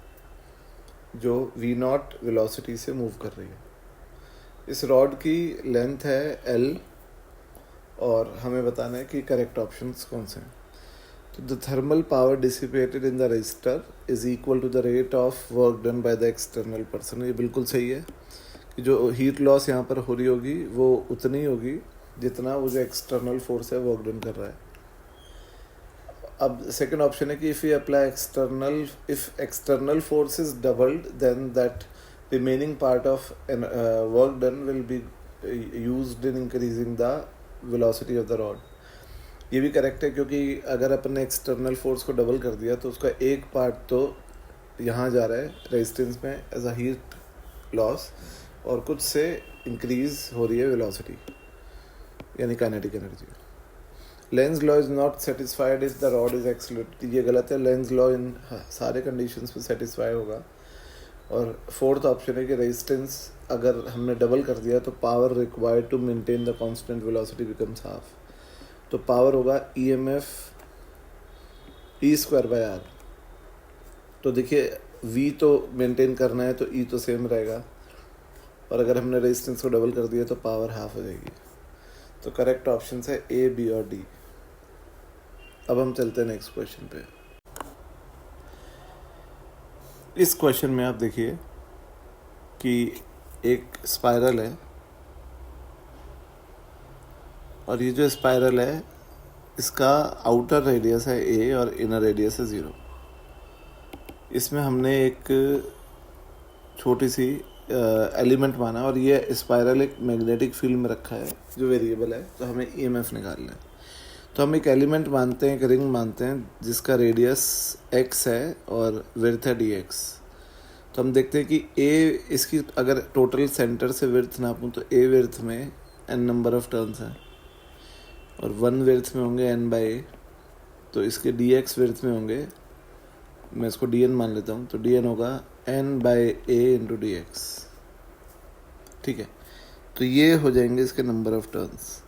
जो v0 वेलोसिटी से मूव कर रही है। इस रॉड की लेंथ है l, और हमें बताना है कि करेक्ट ऑप्शंस कौन से हैं। तो the thermal power dissipated in the resistor is equal to the rate of work done by the external person. ये बिल्कुल सही है कि जो हीट लॉस यहाँ पर हो रही होगी वो उतनी होगी जितना वो जो एक्सटर्नल फोर्स है वर्क डन कर रहा है। अब सेकेंड ऑप्शन है कि if you apply if external force is doubled then that remaining part of work done will be used in increasing the velocity of the rod. ये भी correct है, क्योंकि अगर अपन ने एक्सटर्नल फोर्स को डबल कर दिया तो उसका एक पार्ट तो यहाँ जा रहा है रेजिस्टेंस में एज अ हीट लॉस, और कुछ से इंक्रीज हो रही है वेलोसिटी यानी kinetic energy. Lenz law is not satisfied if the rod is accelerated, ये गलत है। लेंज लॉ इन सारे कंडीशंस में सेटिस्फाई होगा। और फोर्थ ऑप्शन है कि रेजिस्टेंस अगर हमने डबल कर दिया तो power required to maintain the constant velocity becomes half. तो पावर होगा EMF E²/R। तो देखिए V तो मेंटेन करना है तो E तो सेम रहेगा, और अगर हमने रेजिस्टेंस को डबल कर दिया तो पावर हाफ हो जाएगी। तो करेक्ट ऑप्शन है A, B और D। अब हम चलते हैं नेक्स्ट क्वेश्चन पे। इस क्वेश्चन में आप देखिए कि एक स्पाइरल है, और ये जो स्पाइरल है इसका आउटर रेडियस है A और इनर रेडियस है 0। इसमें हमने एक छोटी सी एलिमेंट माना, और ये स्पाइरल एक मैग्नेटिक फील्ड में रखा है जो वेरिएबल है, तो हमें EMF निकालना है। तो हम एक एलिमेंट मानते हैं, एक रिंग मानते हैं जिसका रेडियस x है और विड्थ है dx। तो हम देखते हैं कि A इसकी अगर टोटल सेंटर से विड्थ नापूं तो A विड्थ में n नंबर ऑफ टर्न्स हैं, और 1 विड्थ में होंगे n/a, तो इसके dx विड्थ में होंगे, मैं इसको dn मान लेता हूँ, तो dn होगा n/a इंटू dx। ठीक है, तो ये हो जाएंगे इसके नंबर ऑफ टर्न्स।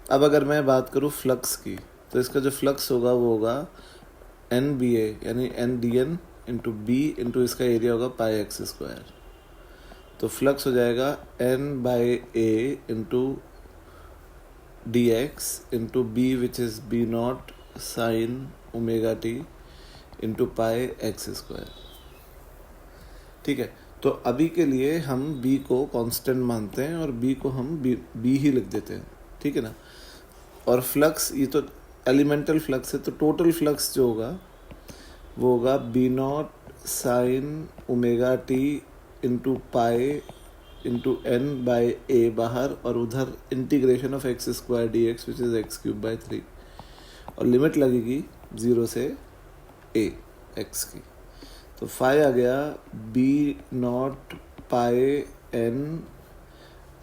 अब अगर मैं बात करूँ फ्लक्स की, तो इसका जो फ्लक्स होगा वो होगा NBA यानी n/dn इंटू b इंटू इसका एरिया होगा πx²। तो फ्लक्स हो जाएगा n/a into dx into b which is b0 sine omega t into πx²। ठीक है, तो अभी के लिए हम b को कांस्टेंट मानते हैं और b को हम b ही लिख देते हैं। ठीक है ना। और फ्लक्स, ये तो एलिमेंटल फ्लक्स है, तो टोटल फ्लक्स जो होगा वो होगा b0 sine omega t into pi into n/a बाहर, और उधर integration of x² dx which is x³ 3, और लिमिट लगेगी 0 से a x की। तो फाई आ गया b0 पाई n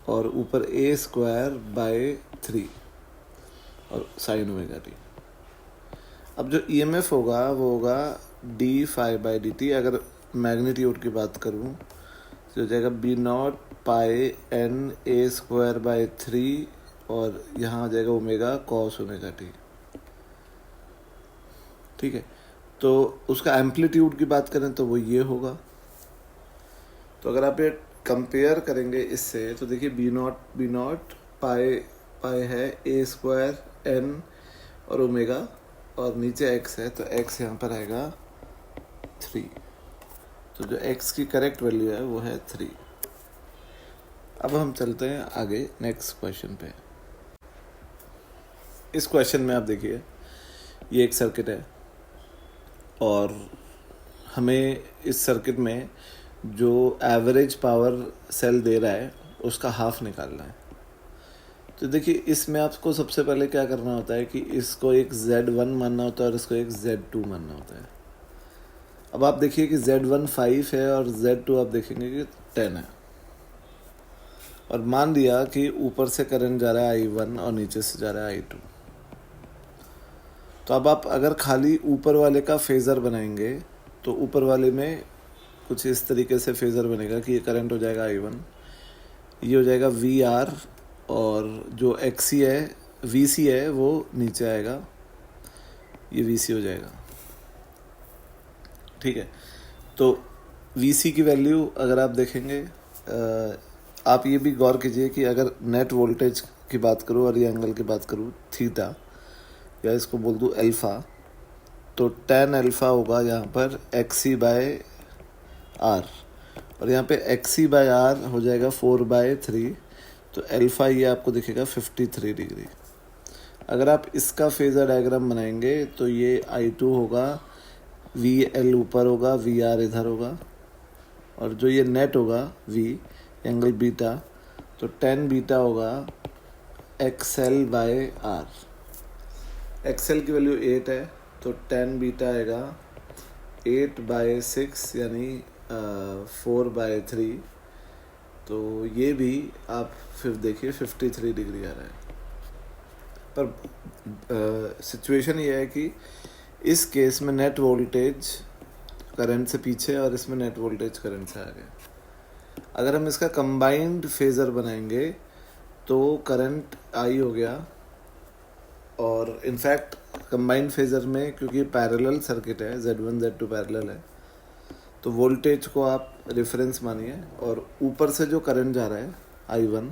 और ऊपर a²/3 और साइन ओमेगा t। अब जो EMF होगा वो होगा d phi/dt। अगर मैग्नीट्यूड की बात करूँ तो हो जाएगा B naught pi n a square by 3 और यहाँ आ जाएगा ओमेगा कॉस ओमेगा टी। ठीक है, तो उसका एम्पलीट्यूड की बात करें तो वो ये होगा। तो अगर आप ये कंपेयर करेंगे इससे तो देखिए बी नॉट पाई पाई है ए स्क्वायर एन और ओमेगा और नीचे एक्स है तो एक्स यहाँ पर आएगा 3। तो जो एक्स की करेक्ट वैल्यू है वो है 3। अब हम चलते हैं आगे नेक्स्ट क्वेश्चन पे। इस क्वेश्चन में आप देखिए ये एक सर्किट है और हमें इस सर्किट में जो एवरेज पावर सेल दे रहा है उसका हाफ निकालना है। तो देखिए इसमें आपको सबसे पहले क्या करना होता है कि इसको एक Z1 मानना होता है और इसको एक Z2 मानना होता है। अब आप देखिए कि Z1 5 है और Z2 आप देखेंगे कि 10 है और मान लिया कि ऊपर से करंट जा रहा है I1 और नीचे से जा रहा है I2। तो अब आप अगर खाली ऊपर वाले का फेज़र बनाएंगे तो ऊपर वाले में कुछ इस तरीके से फेज़र बनेगा कि ये करंट हो जाएगा I1, ये हो जाएगा VR और जो XC है VC है वो नीचे आएगा, ये VC हो जाएगा। ठीक है, तो VC की वैल्यू अगर आप देखेंगे आप ये भी गौर कीजिए कि अगर नेट वोल्टेज की बात करूँ और ये एंगल की बात करूँ थीटा या इसको बोल दूँ अल्फ़ा, तो tan अल्फ़ा होगा यहाँ पर XC बाय R और यहाँ पे XC बाय R हो जाएगा 4/3। तो अल्फ़ा ये आपको दिखेगा 53 डिग्री। अगर आप इसका फेज़र डायग्राम बनाएंगे तो ये I2 होगा, VL ऊपर होगा, VR इधर होगा और जो ये नेट होगा V एंगल बीटा, तो tan बीटा होगा XL बाय R। XL की वैल्यू 8 है तो tan बीटा आएगा 8/6 यानी 4/3। तो ये भी आप फिर देखिए 53 डिग्री आ रहा है। पर सिचुएशन ये है कि इस केस में नेट वोल्टेज करंट से पीछे और इसमें नेट वोल्टेज करंट से आगे। अगर हम इसका कंबाइंड फेज़र बनाएंगे तो करंट आई हो गया और इनफैक्ट कंबाइंड फेज़र में क्योंकि पैरेलल सर्किट है, Z1 Z2 पैरेलल है, तो वोल्टेज को आप रेफरेंस मानिए और ऊपर से जो करंट जा रहा है I1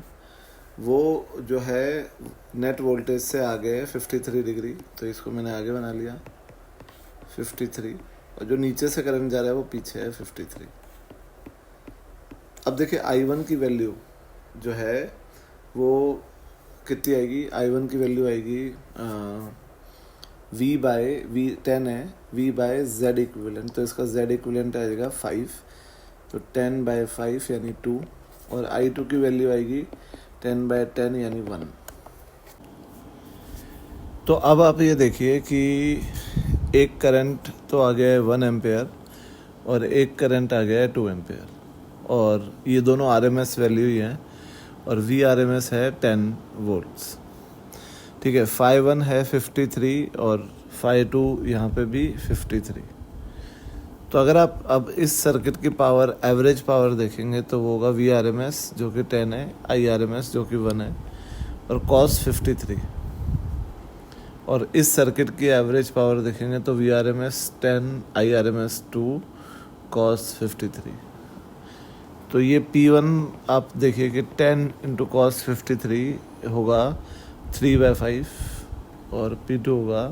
वो जो है नेट वोल्टेज से आगे है 53 डिग्री। तो इसको मैंने आगे बना लिया 53 और जो नीचे से करंट जा रहा है वो पीछे है 53। अब देखिए I1 की वैल्यू जो है वो कितनी आएगी। I1 की वैल्यू आएगी V 10 है, V/Z इक्विवेलेंट, तो इसका Z इक्विवेलेंट आएगा 5, तो 10/5 यानी 2 और I2 की वैल्यू आएगी 10/10 यानी 1। तो अब आप ये देखिए कि एक करंट तो आ गया है 1 एम्पेयर और एक करंट आ गया है 2 एम्पेयर और ये दोनों RMS वैल्यू ही हैं और VRMS है 10 वोल्ट्स। ठीक है, phi 1 है 53 और phi 2 यहाँ पे भी 53। तो अगर आप अब इस सर्किट की पावर एवरेज पावर देखेंगे तो वो होगा VRMS जो कि 10 है, IRMS जो कि 1 है और cos 53। और इस सर्किट की एवरेज पावर देखेंगे तो VRMS 10, IRMS 2, cos 53। तो ये P1 आप देखिए कि 10 इंटू cos 53 होगा 3/5 और P2 होगा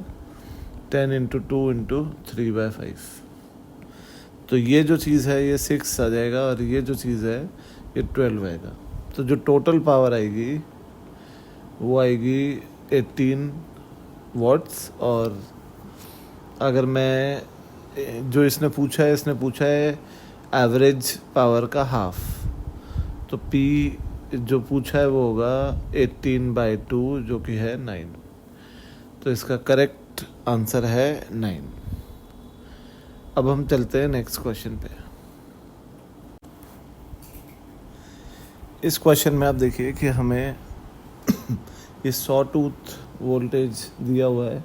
10 इंटू 2 इंटू 3/5। तो ये जो चीज़ है ये 6 आ जाएगा और ये जो चीज़ है ये 12 आएगा। तो जो टोटल पावर आएगी वो आएगी 18 वॉट्स। और अगर मैं जो इसने पूछा है एवरेज पावर का हाफ, तो P जो पूछा है वो होगा 18/2 जो कि है 9। तो इसका करेक्ट आंसर है 9। अब हम चलते हैं नेक्स्ट क्वेश्चन पे। इस क्वेश्चन में आप देखिए कि हमें ये 100 टूथ वोल्टेज दिया हुआ है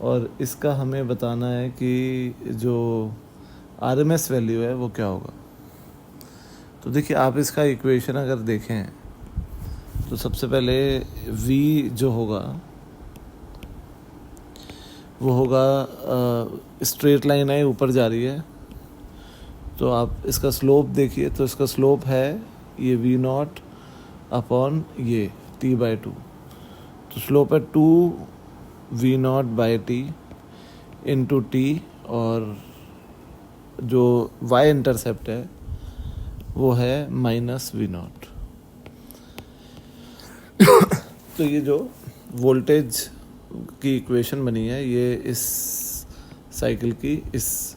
और इसका हमें बताना है कि जो RMS वैल्यू है वो क्या होगा। तो देखिए आप इसका इक्वेशन अगर देखें तो सबसे पहले v जो होगा वो होगा स्ट्रेट लाइन है, ऊपर जा रही है, तो आप इसका स्लोप देखिए, तो इसका स्लोप है ये v0 अपॉन ये t/2, तो स्लोप है 2v0/t इंटू t, और जो y इंटरसेप्ट है वो है -v0। तो ये जो वोल्टेज की इक्वेशन बनी है ये इस साइकिल की इस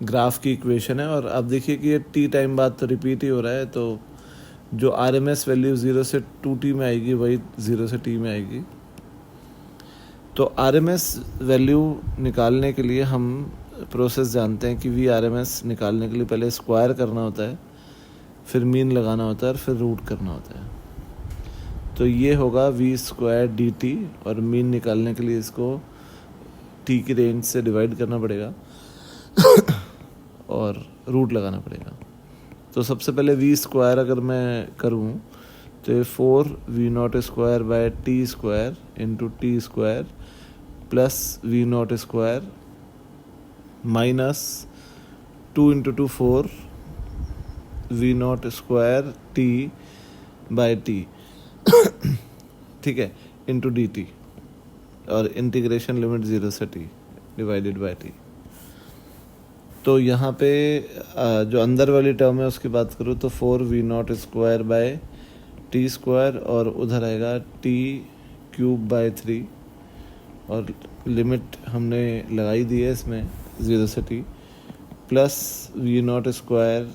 ग्राफ की इक्वेशन है। और अब देखिए कि ये t टाइम बाद तो रिपीट ही हो रहा है, तो जो RMS वैल्यू 0 से 2t में आएगी वही 0 से t में आएगी। तो RMS वैल्यू निकालने के लिए हम प्रोसेस जानते हैं कि VRMS निकालने के लिए पहले स्क्वायर करना होता है, फिर मीन लगाना होता है और फिर रूट करना होता है। तो ये होगा v² dt, और मीन निकालने के लिए इसको t की रेंज से डिवाइड करना पड़ेगा और रूट लगाना पड़ेगा। तो सबसे पहले v² अगर मैं करूँ तो ये 4v0² into t² plus v0² minus 2 into 2 4 v0² t/t ठीक है, इंटू dt, और इंटीग्रेशन लिमिट 0 से t डिवाइडेड बाय t। तो यहाँ पे जो अंदर वाली टर्म है उसकी बात करूँ तो 4v0² और उधर आएगा t³ 3, और लिमिट हमने लगाई दी है इसमें 0 से t, प्लस v0²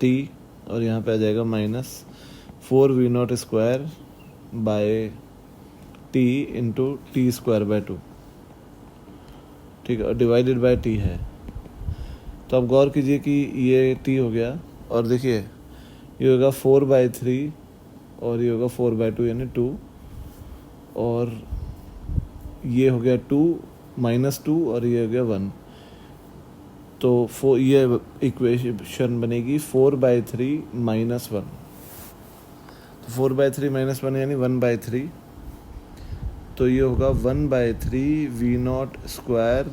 t, और यहाँ पे आ जाएगा minus 4v0² t into t²/2, ठीक है, और डिवाइडेड बाय t है। तो अब गौर कीजिए कि ये t हो गया, और देखिए ये होगा 4/3 और ये होगा 4/2 यानी 2, और ये हो गया 2 -2 और ये हो गया 1। तो ये इक्वेशन बनेगी 4/3 -1। तो 4/3 -1 यानी 1/3, तो ये होगा 1/3 v0²,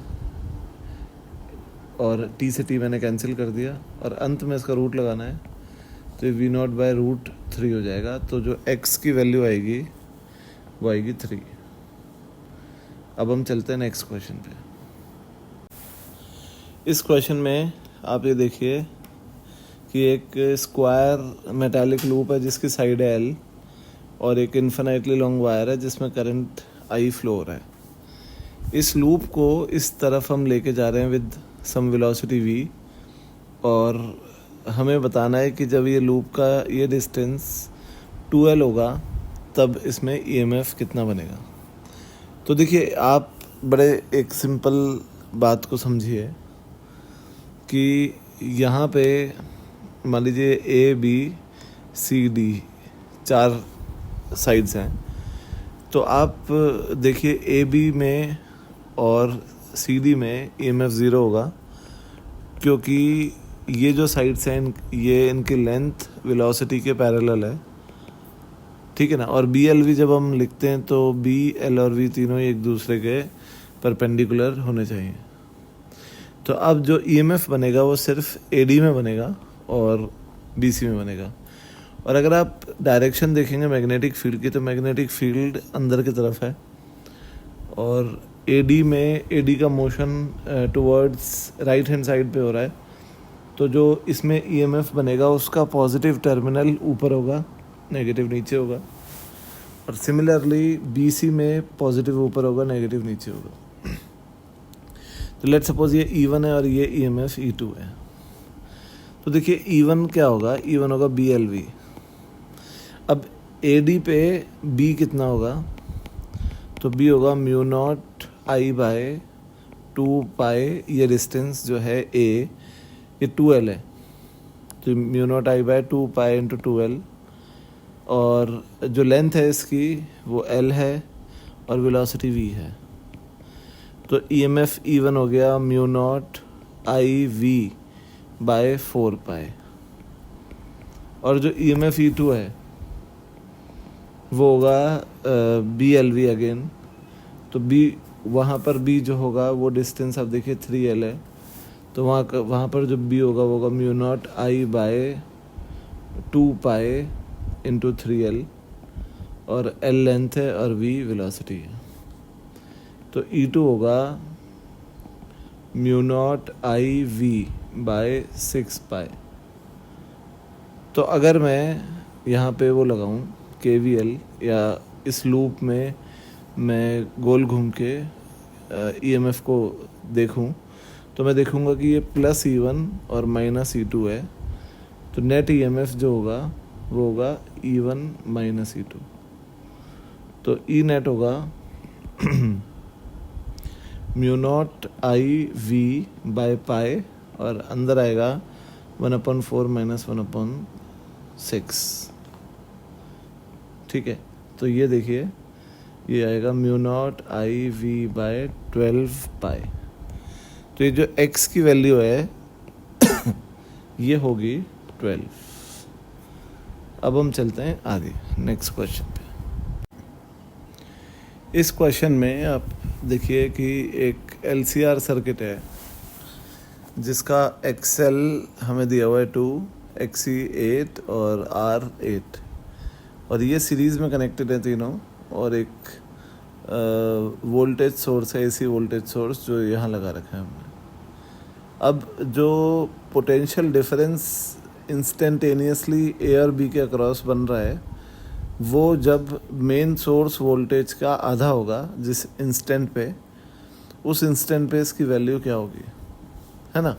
और t से t मैंने कैंसिल कर दिया, और अंत में इसका रूट लगाना है, तो v0/√3 हो जाएगा। तो जो x की वैल्यू आएगी वो आएगी 3। अब हम चलते हैं नेक्स्ट क्वेश्चन पे। इस क्वेश्चन में आप ये देखिए कि एक स्क्वायर मेटालिक लूप है जिसकी साइड है L, और एक इन्फिनाइटली लॉन्ग वायर है जिसमें करंट I फ्लो हो रहा है। इस लूप को इस तरफ हम लेके जा रहे हैं विद सम वेलोसिटी v, और हमें बताना है कि जब ये लूप का ये डिस्टेंस 2L होगा तब इसमें EMF कितना बनेगा। तो देखिए आप बड़े एक सिंपल बात को समझिए कि यहाँ पे मान लीजिए A B C D 4 sides हैं, तो आप देखिए A B में और C D में EMF 0 होगा, क्योंकि ये जो साइड्स हैं ये इनकी लेंथ वेलोसिटी के पैरेलल है, ठीक है ना। और BLV जब हम लिखते हैं तो B L और V तीनों एक दूसरे के परपेंडिकुलर होने चाहिए। तो अब जो EMF बनेगा वो सिर्फ AD में बनेगा और BC में बनेगा। और अगर आप डायरेक्शन देखेंगे मैग्नेटिक फील्ड की, तो मैग्नेटिक फील्ड अंदर की तरफ है, और AD का motion towards right hand side पे हो रहा है। तो जो इसमें EMF बनेगा उसका पॉजिटिव टर्मिनल ऊपर होगा, नेगेटिव नीचे होगा, और सिमिलरली BC में पॉजिटिव ऊपर होगा, नेगेटिव नीचे होगा। तो लेट्स सपोज ये E1 है और ये EMF E2 है। तो देखिए E1 क्या होगा, E1 होगा BLV। अब AD पे B कितना होगा, तो B होगा μ0 I/2π, ये डिस्टेंस जो है A ये 2L है, तो μ0 I/2π इंटू 2L, और जो लेंथ है इसकी वो L है और वेलोसिटी V है। तो EMF E1 हो गया μ0 IV/4π। और जो EMF E2 है वो होगा BLV अगेन। तो वहाँ पर B जो होगा वो डिस्टेंस आप देखिए 3L है, तो वहाँ पर जो B होगा वो होगा mu naught I by 2 pi into 3L, और L लेंथ है और V वेलोसिटी है। तो E2 होगा म्यू नॉट IV बाय 6 पाई। तो अगर मैं यहाँ पे वो लगाऊँ KVL, या इस लूप में मैं गोल घूम के EMF को देखूँ, तो मैं देखूँगा कि ये प्लस E1 और माइनस E2 है। तो नेट EMF जो होगा वो होगा E1 माइनस E2। तो E नेट होगा mu not IV by pi, और अंदर आएगा 1/4 माइनस 1/6। ठीक है, तो ये देखिए ये आएगा म्यू नॉट IV बाय 12 पाई। तो ये जो x की वैल्यू है ये होगी 12। अब हम चलते हैं आगे नेक्स्ट क्वेश्चन पे। इस क्वेश्चन में आप देखिए कि एक LCR सर्किट है जिसका XL हमें दिया हुआ है 2, XC 8 और R 8, और ये सीरीज़ में कनेक्टेड है तीनों, और एक वोल्टेज सोर्स है, AC वोल्टेज सोर्स जो यहाँ लगा रखा है हमने। अब जो पोटेंशियल डिफरेंस इंस्टेंटेनियसली A और B के अक्रॉस बन रहा है वो जब मेन सोर्स वोल्टेज का आधा होगा जिस इंस्टेंट पे, उस इंस्टेंट पे इसकी वैल्यू क्या होगी, है ना।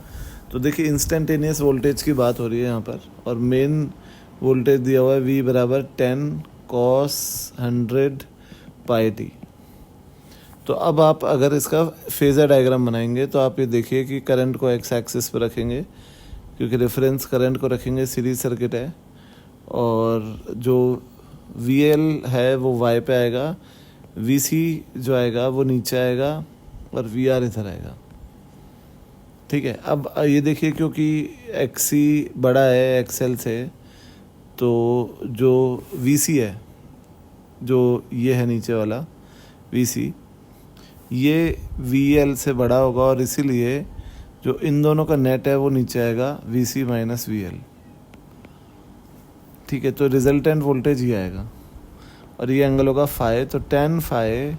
तो देखिए इंस्टेंटेनियस वोल्टेज की बात हो रही है यहाँ पर, और मेन वोल्टेज दिया हुआ है V बराबर 10 cos 100 पाई t। तो अब आप अगर इसका फेज़र डायग्राम बनाएंगे तो आप ये देखिए कि करंट को x एक्सिस पर रखेंगे क्योंकि रेफरेंस करंट को रखेंगे, सीरीज सर्किट है, और जो VL है वो y पे आएगा, VC जो आएगा वो नीचे आएगा, और VR इधर आएगा। ठीक है, अब ये देखिए क्योंकि XC बड़ा है XL से, तो जो VC है, जो ये है नीचे वाला VC, ये VL से बड़ा होगा, और इसीलिए जो इन दोनों का नेट है वो नीचे आएगा VC माइनस VL। ठीक है, तो रिजल्टेंट वोल्टेज ही आएगा, और ये एंगल होगा फाई, तो tan फाई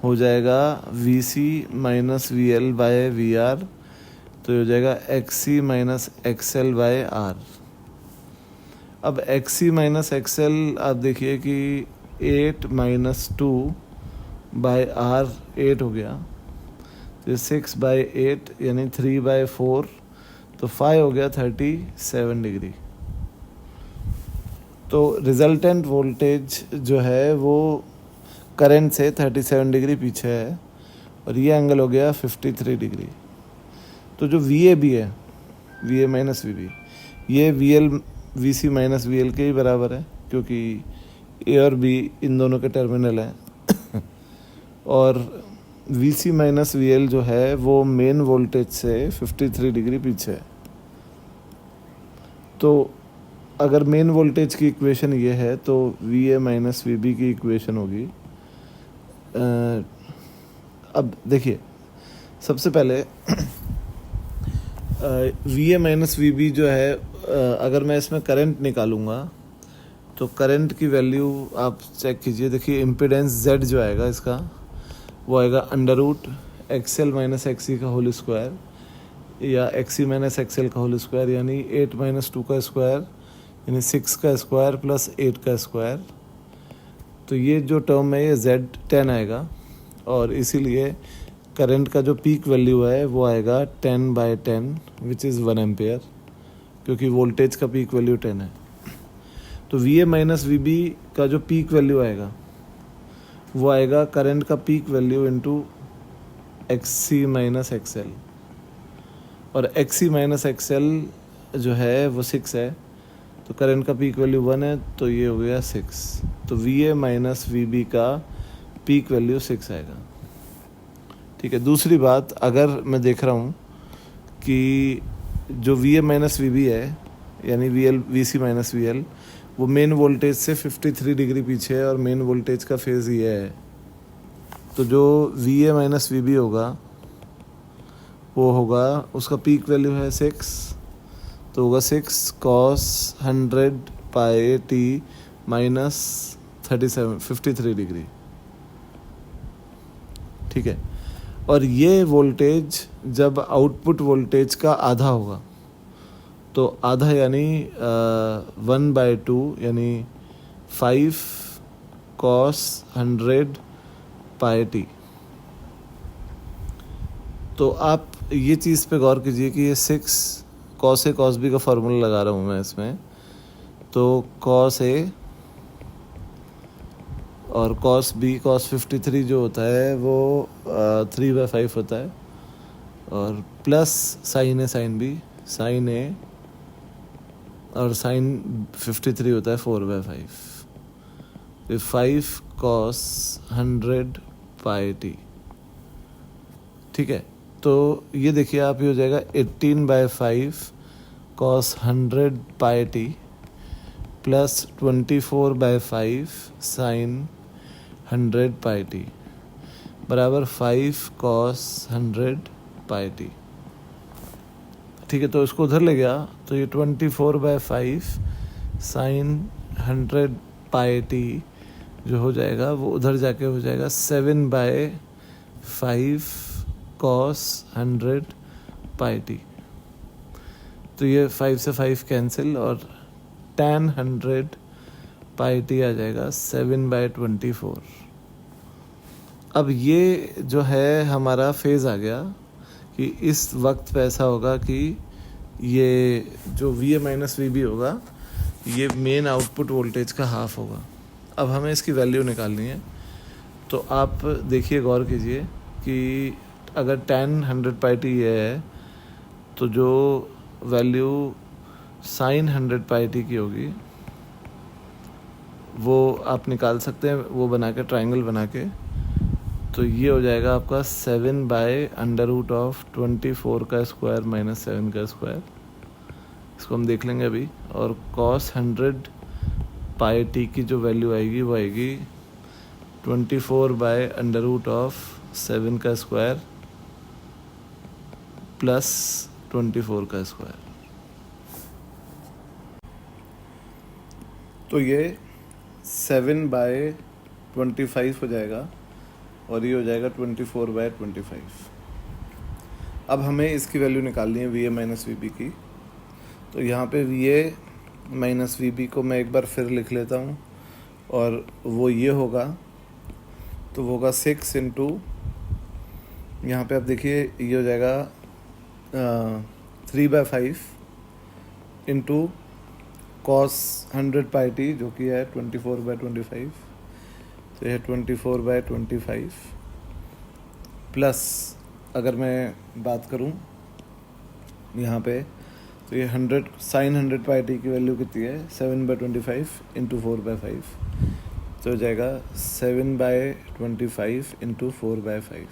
हो जाएगा VC minus VL by VR, तो ये हो जाएगा XC minus XL by R। अब XC माइनस XL आप देखिए कि 8 माइनस 2 बाय R 8 हो गया, तो 6 बाय 8 यानी 3 बाय 4, तो फाई हो गया 37 डिग्री। तो रिजल्टेंट वोल्टेज जो है वो करंट से 37 डिग्री पीछे है, और ये एंगल हो गया 53 डिग्री। तो जो VAB है, VA माइनस VB, ये VC माइनस VL के ही बराबर है क्योंकि A और B इन दोनों के टर्मिनल हैं और VC माइनस VL जो है वो मेन वोल्टेज से 53 डिग्री पीछे है। तो अगर मेन वोल्टेज की इक्वेशन ये है तो VA माइनस VB की इक्वेशन होगी। अब देखिए सबसे पहले VA माइनस VB जो है, अगर मैं इसमें करंट निकालूंगा तो करंट की वैल्यू आप चेक कीजिए। देखिए इम्पीडेंस Z जो आएगा इसका वो आएगा under root XL minus XC का होल स्क्वायर या XC माइनस XL का होल स्क्वायर, यानी 8 माइनस 2 का स्क्वायर यानी 6 का स्क्वायर प्लस 8 का स्क्वायर। तो ये जो टर्म है ये Z10 आएगा, और इसीलिए करंट का जो पीक वैल्यू है वो आएगा 10/10 विच इज़ 1 एम्पेयर, क्योंकि वोल्टेज का पीक वैल्यू 10 है। तो VA माइनस VB का जो पीक वैल्यू आएगा वो आएगा करंट का peak value into XC minus XL, और XC माइनस XL जो है वो 6 है, तो करंट का पीक वैल्यू 1 है, तो ये हो गया 6। तो VA माइनस VB का पीक वैल्यू 6 आएगा। ठीक है, दूसरी बात, अगर मैं देख रहा हूँ कि जो VA माइनस VB है यानी VC माइनस VL, वो मेन वोल्टेज से 53 डिग्री पीछे है और मेन वोल्टेज का फेज़ ये है। तो जो VA माइनस VB होगा वो होगा, उसका पीक वैल्यू है 6, तो होगा 6 cos 100 पाई t माइनस 53 डिग्री। ठीक है, और ये वोल्टेज जब आउटपुट वोल्टेज का आधा होगा, तो आधा यानी 1/2 यानी 5 cos 100 पाई t। तो आप ये चीज़ पे गौर कीजिए कि ये 6 cos A cos B का फार्मूला लगा रहा हूँ मैं इसमें। तो cos A और cos B cos 53 जो होता है वो 3/5 होता है, और plus sin A sin B sin A और sin 53 होता है 4/5। तो 5 cos 100 पाई t। ठीक है, तो ये देखिए आप, ये हो जाएगा 18/5 cos 100 पाई t प्लस 24/5 sin 100 पाई t बराबर 5 cos 100 पाई t। ठीक है, तो इसको उधर ले गया तो ये 24/5 sin 100 पाई t जो हो जाएगा वो उधर जाके हो जाएगा 7/5 cos 100 पाई t। तो ये 5 से 5 कैंसिल और tan 100 पाई t आ जाएगा 7/24। अब ये जो है हमारा फेज़ आ गया कि इस वक्त पे ऐसा होगा कि ये जो VA माइनस VB होगा ये मेन आउटपुट वोल्टेज का हाफ होगा। अब हमें इसकी वैल्यू निकालनी है, तो आप देखिए, गौर कीजिए कि अगर tan 100 पाई t ये है, तो जो वैल्यू sin 100 पाई t की होगी वो आप निकाल सकते हैं, वो बना के ट्राइंगल बना के। तो ये हो जाएगा आपका 7/√24 का स्क्वायर माइनस 7 का स्क्वायर। इसको हम देख लेंगे अभी। और cos 100 पाई t की जो वैल्यू आएगी वो आएगी 24/√7 का स्क्वायर प्लस 24 का स्क्वायर। तो ये 7/25 हो जाएगा और ये हो जाएगा 24/25। अब हमें इसकी वैल्यू निकालनी है VA माइनस VB की। तो यहाँ पे VA माइनस VB को मैं एक बार फिर लिख लेता हूँ, और वो ये होगा, तो वो होगा 6 इंटू, यहाँ पे आप देखिए ये हो जाएगा 3/5 इंटू cos 100 पाई t जो कि है 24/25। तो यह 24/25 प्लस, अगर मैं बात करूं यहाँ पे, तो ये 100 sin 100 पाई t की वैल्यू कितनी है 7/25 इंटू 4/5। तो हो जाएगा 7/25 इंटू 4/5।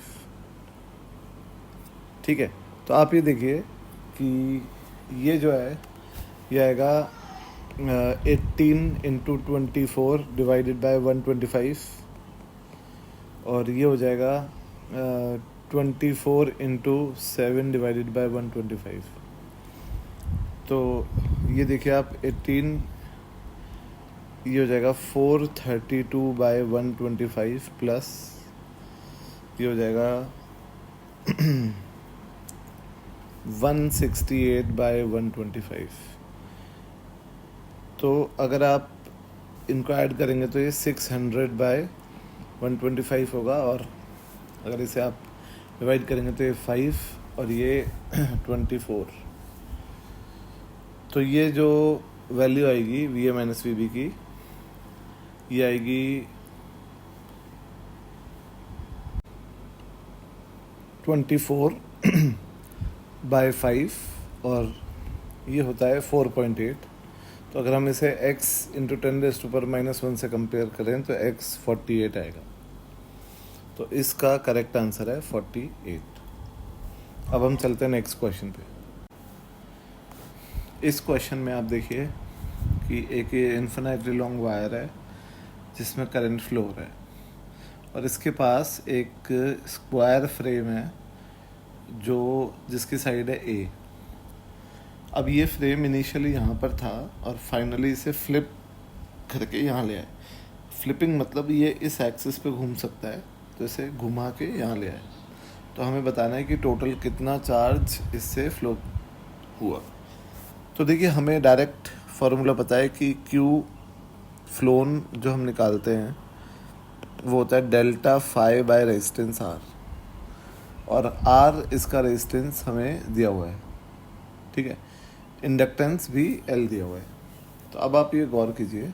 ठीक है, तो आप ये देखिए कि ये जो है ये आएगा 18 इंटू 24 डिवाइडेड बाय 125, और ये हो जाएगा 24 इंटू 7 डिवाइडेड बाय 125। तो ये देखिए आप 18, ये हो जाएगा 432/125 प्लस ये हो जाएगा 168/125। तो अगर आप इनको ऐड करेंगे तो ये 600/125 होगा, और अगर इसे आप डिवाइड करेंगे तो ये 5 और ये 24। तो ये जो वैल्यू आएगी VA माइनस VB की, ये आएगी 24/5 और ये होता है 4.8। तो अगर हम इसे x इंटू 10⁻⁻1 से कंपेयर करें तो x 48 आएगा। तो इसका करेक्ट आंसर है 48। अब हम चलते हैं नेक्स्ट क्वेश्चन पे। इस क्वेश्चन में आप देखिए कि एक ये इन्फिनिटली लॉन्ग वायर है जिसमें करंट फ्लो हो रहा है और इसके पास एक स्क्वायर फ्रेम है जो जिसकी साइड है ए। अब ये फ्रेम इनिशियली यहाँ पर था और फाइनली इसे फ्लिप करके यहाँ ले आए। फ्लिपिंग मतलब ये इस एक्सिस पे घूम सकता है, तो इसे घुमा के यहाँ ले आए। तो हमें बताना है कि टोटल कितना चार्ज इससे फ्लो हुआ। तो देखिए हमें डायरेक्ट फार्मूला पता है कि क्यू फ्लोन जो हम निकालते हैं वो होता है delta phi by resistance R, और आर इसका रेजिस्टेंस हमें दिया हुआ है, ठीक है। इंडक्टेंस भी एल दिया हुआ है। तो अब आप ये गौर कीजिए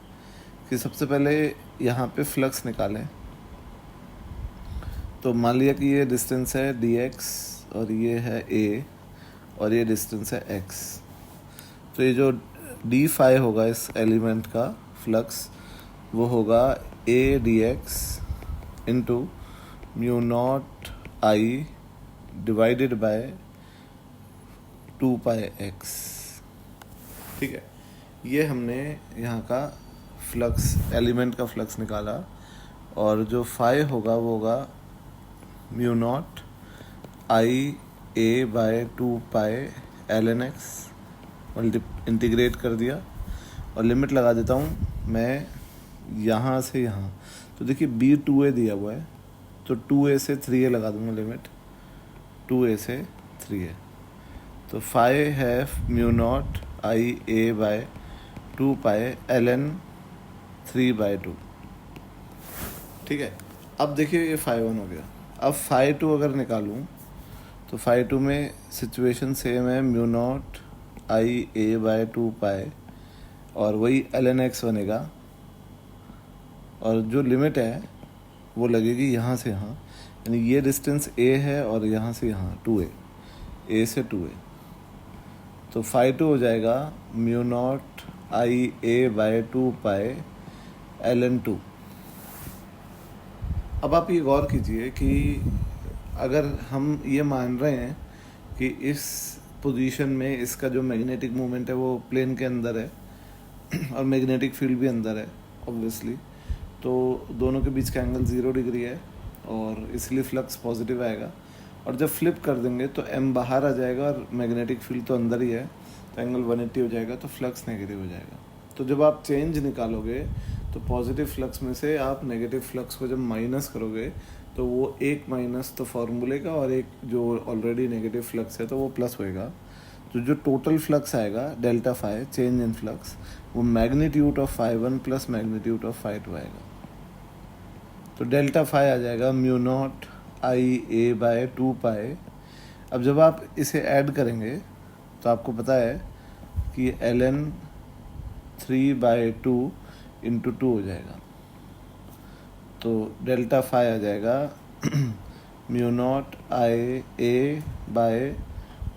कि सबसे पहले यहाँ पे फ्लक्स निकालें। तो मान लिया कि ये डिस्टेंस है डी एक्स और ये है ए और ये डिस्टेंस है एक्स। तो ये जो डी फाई होगा इस एलिमेंट का फ्लक्स वो होगा A D x into mu naught I divided by 2 pi x, ठीक है। ये हमने यहाँ का फ्लक्स एलिमेंट का फ्लक्स निकाला और जो फाई होगा वो होगा mu naught I A by 2 pi L N x, integrate कर दिया और लिमिट लगा देता हूँ मैं यहाँ से यहाँ। तो देखिए बी 2a दिया हुआ है, तो 2a से 3a लगा दूंगा लिमिट, 2a से 3a। तो फाई है mu naught I A by 2 pi L N 3/2, ठीक है। अब देखिए ये फाई 1 हो गया। अब फाई 2 अगर निकालूं तो फाई 2 में सिचुएशन सेम है, mu naught I A by 2 पाई और वही एल एन एक्स बनेगा और जो लिमिट है वो लगेगी यहाँ से यहाँ, यानी ये डिस्टेंस ए है और यहाँ से यहाँ 2a, ए से 2a। तो फाई 2 हो जाएगा mu naught I A by 2 pi L N 2। अब आप ये गौर कीजिए कि अगर हम ये मान रहे हैं कि इस पोजीशन में इसका जो मैग्नेटिक मोमेंट है वो प्लेन के अंदर है और मैग्नेटिक फील्ड भी अंदर है ऑब्वियसली, तो दोनों के बीच का एंगल 0 डिग्री है और इसलिए फ्लक्स पॉजिटिव आएगा। और जब फ्लिप कर देंगे तो m बाहर आ जाएगा और मैग्नेटिक फील्ड तो अंदर ही है, तो एंगल 180 हो जाएगा, तो फ्लक्स नेगेटिव हो जाएगा। तो जब आप चेंज निकालोगे तो पॉजिटिव फ्लक्स में से आप नेगेटिव फ्लक्स को जब माइनस करोगे तो वो एक माइनस तो फार्मूले का और एक जो ऑलरेडी नेगेटिव फ्लक्स है तो वो प्लस होएगा। तो जो टोटल फ्लक्स आएगा delta phi change in flux वो magnitude of phi 1 plus magnitude of phi 2 आएगा। तो डेल्टा फाई आ जाएगा mu naught I A by 2 pi. अब जब आप इसे ऐड करेंगे तो आपको पता है कि एल एन 3/2 इंटू 2 हो जाएगा। तो डेल्टा फाई आ जाएगा mu naught I A by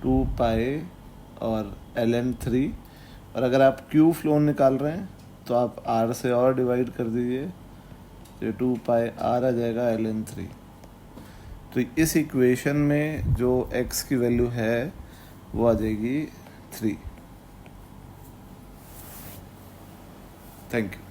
2 पाई और एल एन 3। और अगर आप क्यू फ्लोन निकाल रहे हैं तो आप आर से और डिवाइड कर दीजिए, तो 2 पाई आर आ जाएगा एल एन 3। तो इस इक्वेशन में जो x की वैल्यू है वो आ जाएगी 3। Thank you.